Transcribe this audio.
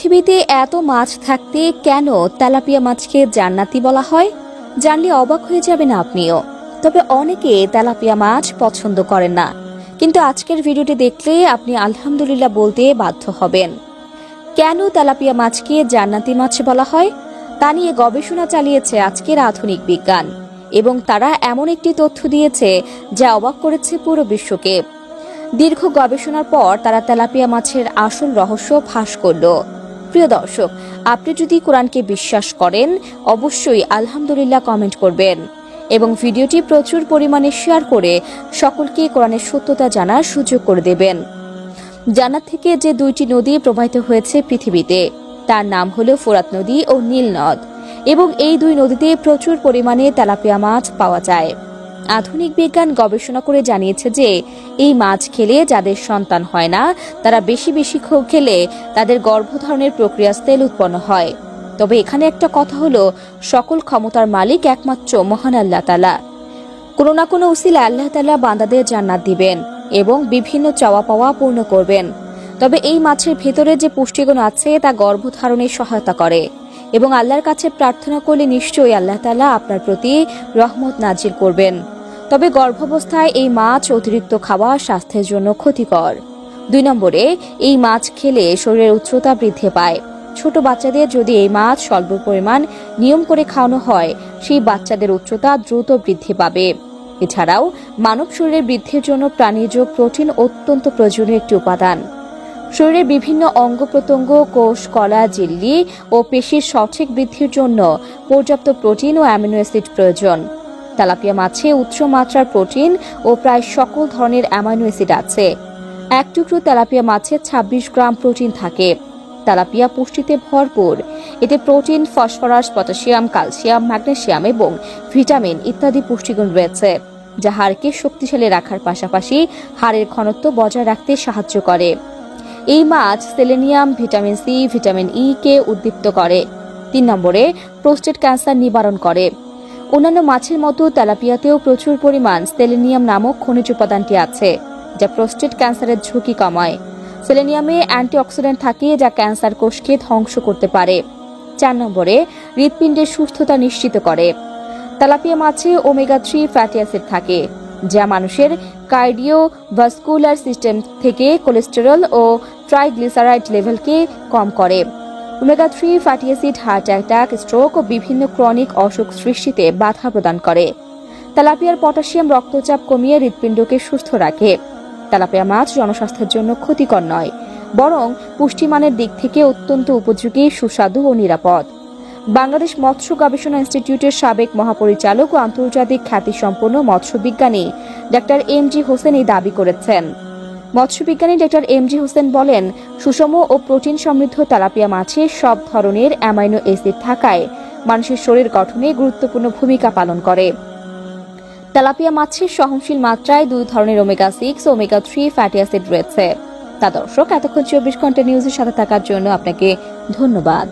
পৃথিবীতে এত মাছ থাকতে কেন তেলাপিয়া মাছকে জান্নাতি বলা হয়? জানলে অবাক হয়ে যাবেন আপনিও। তবে অনেকে তেলাপিয়া মাছ পছন্দ করেন না, কিন্তু আজকের ভিডিওটি দেখলে আপনি আলহামদুলিল্লাহ বলতে বাধ্য হবেন। কেন তেলাপিয়া মাছকে জান্নাতি মাছ বলা হয় তা নিয়ে গবেষণা চালিয়েছে আজকের আধুনিক বিজ্ঞান, এবং তারা এমন একটি তথ্য দিয়েছে যা অবাক করেছে পুরো বিশ্বকে। দীর্ঘ গবেষণার পর তারা তেলাপিয়া মাছের আসল রহস্য ফাঁস করল। প্রিয় দর্শক, আপনি যদি কোরআনকে বিশ্বাস করেন অবশ্যই আলহামদুলিল্লাহ কমেন্ট করবেন এবং ভিডিওটি প্রচুর পরিমাণে শেয়ার করে সকলকে কোরআনের সত্যতা জানার সুযোগ করে দেবেন। জান্নাত থেকে যে দুইটি নদী প্রবাহিত হয়েছে পৃথিবীতে, তার নাম হলো ফোরাত নদী ও নীল নদ, এবং এই দুই নদীতে প্রচুর পরিমাণে তেলাপিয়া মাছ পাওয়া যায়। আধুনিক বিজ্ঞান গবেষণা করে জানিয়েছে যে এই মাছ খেলে যাদের সন্তান হয় না, তারা বেশি বেশি খেলে তাদের গর্ভধারণের প্রক্রিয়ায় তেল উৎপন্ন হয়। তবে এখানে একটা কথা হলো, সকল ক্ষমতার মালিক একমাত্র মহান আল্লাহ তাআলা। কোনো না কোনো উসিলা আল্লাহ তাআলা বান্দাদের জান্নাত দিবেন এবং বিভিন্ন চাওয়া পাওয়া পূর্ণ করবেন। তবে এই মাছের ভেতরে যে পুষ্টিগুণ আছে তা গর্ভধারণে সহায়তা করে, এবং আল্লাহর কাছে প্রার্থনা করলে নিশ্চয়ই আল্লাহ তাআলা আপনার প্রতি রহমত নাজিল করবেন। তবে গর্ভাবস্থায় এই মাছ অতিরিক্ত খাওয়া স্বাস্থ্যের জন্য ক্ষতিকর। 2 নম্বরে, এই মাছ খেলে শরীরের উচ্চতা বৃদ্ধি পায়। ছোট বাচ্চাদের যদি এই মাছ স্বল্প পরিমাণ নিয়ম করে খাওয়ানো হয়, সেই বাচ্চাদের উচ্চতা দ্রুত বৃদ্ধি পাবে। এছাড়াও মানব শরীরের বৃদ্ধির জন্য প্রাণীজ প্রোটিন অত্যন্ত প্রয়োজনীয় একটি উপাদান। শরীরের বিভিন্ন অঙ্গ প্রত্যঙ্গ, কোষ, কলা, ঝিল্লি ও পেশির সঠিক বৃদ্ধির জন্য পর্যাপ্ত প্রোটিন ও অ্যামিনো অ্যাসিড প্রয়োজন। তেলাপিয়া মাছে উচ্চ মাত্রার প্রোটিন ও প্রায় সকল ধরনের অ্যামাইনো অ্যাসিড আছে। এক টুকরো তেলাপিয়া মাছে 26 গ্রাম প্রোটিন থাকে। তেলাপিয়া পুষ্টিতে ভরপুর। এতে protein, phosphorus, potassium, calcium, magnesium এবং ভিটামিন ইত্যাদি পুষ্টিগুণ রয়েছে, যা হাড়কে শক্তিশালী রাখার পাশাপাশি হাড়ের ঘনত্ব বজায় রাখতে সাহায্য করে। এই মাছ selenium, vitamin C, vitamin E কে উদ্দীপ্ত করে। 3 নম্বরে, প্রোস্টেট ক্যান্সার নিবারণ করে। অন্যান্য মাছের মতো তেলাপিয়াতেও প্রচুর পরিমাণ সেলেনিয়াম নামক খনিজ উপাদানটি আছে, যা প্রোস্টেট ক্যান্সারের ঝুঁকি কমায়। সেলেনিয়ামে অ্যান্টিঅক্সিডেন্ট থাকে, যা ক্যান্সার কোষকে ধ্বংস করতে পারে। 4 নম্বরে, হৃৎপিণ্ডের সুস্থতা নিশ্চিত করে। তেলাপিয়া মাছে ওমেগা 3 ফ্যাটি অ্যাসিড থাকে, যা মানুষের কার্ডিওভাস্কুলার সিস্টেম থেকে কোলেস্টেরল ও ট্রাইগ্লিসারাইড লেভেলকে কম করে। Omega 3 fatty acid heart attack, stroke ও বিভিন্ন ক্রনিক অসুখ সৃষ্টিতে বাধা প্রদান করে। তেলাপিয়ার পটাশিয়াম রক্তচাপ কমিয়ে হৃৎপিণ্ডকে সুস্থ রাখে। তেলাপিয়া মাছ জনস্বাস্থ্যের জন্য ক্ষতিকর নয়, বরং পুষ্টিমানের দিক থেকে অত্যন্ত উপযোগী, সুস্বাদু ও নিরাপদ। বাংলাদেশ মৎস্য গবেষণা ইনস্টিটিউটের সাবেক মহাপরিচালক ও আন্তর্জাতিক খ্যাতিসম্পন্ন মৎস্যবিজ্ঞানী ডাক্তার এম.জি. হোসেন এই দাবি করেছেন। মৎস্যবিজ্ঞানী ডাক্তার এম.জি. হোসেন বলেন, সুষম ও প্রোটিন সমৃদ্ধ তেলাপিয়া মাছে সব ধরনের অ্যামাইনো অ্যাসিড থাকায় মানুষের শরীর গঠনে গুরুত্বপূর্ণ ভূমিকা পালন করে। তেলাপিয়া মাছের সহনশীল মাত্রায় 2 ধরনের ওমেগা 6 ও ওমেগা 3 ফ্যাটি অ্যাসিড রয়েছে। তা দর্শক, এতক্ষণ 24 ঘন্টা নিউজের সাথে থাকার জন্য আপনাকে ধন্যবাদ।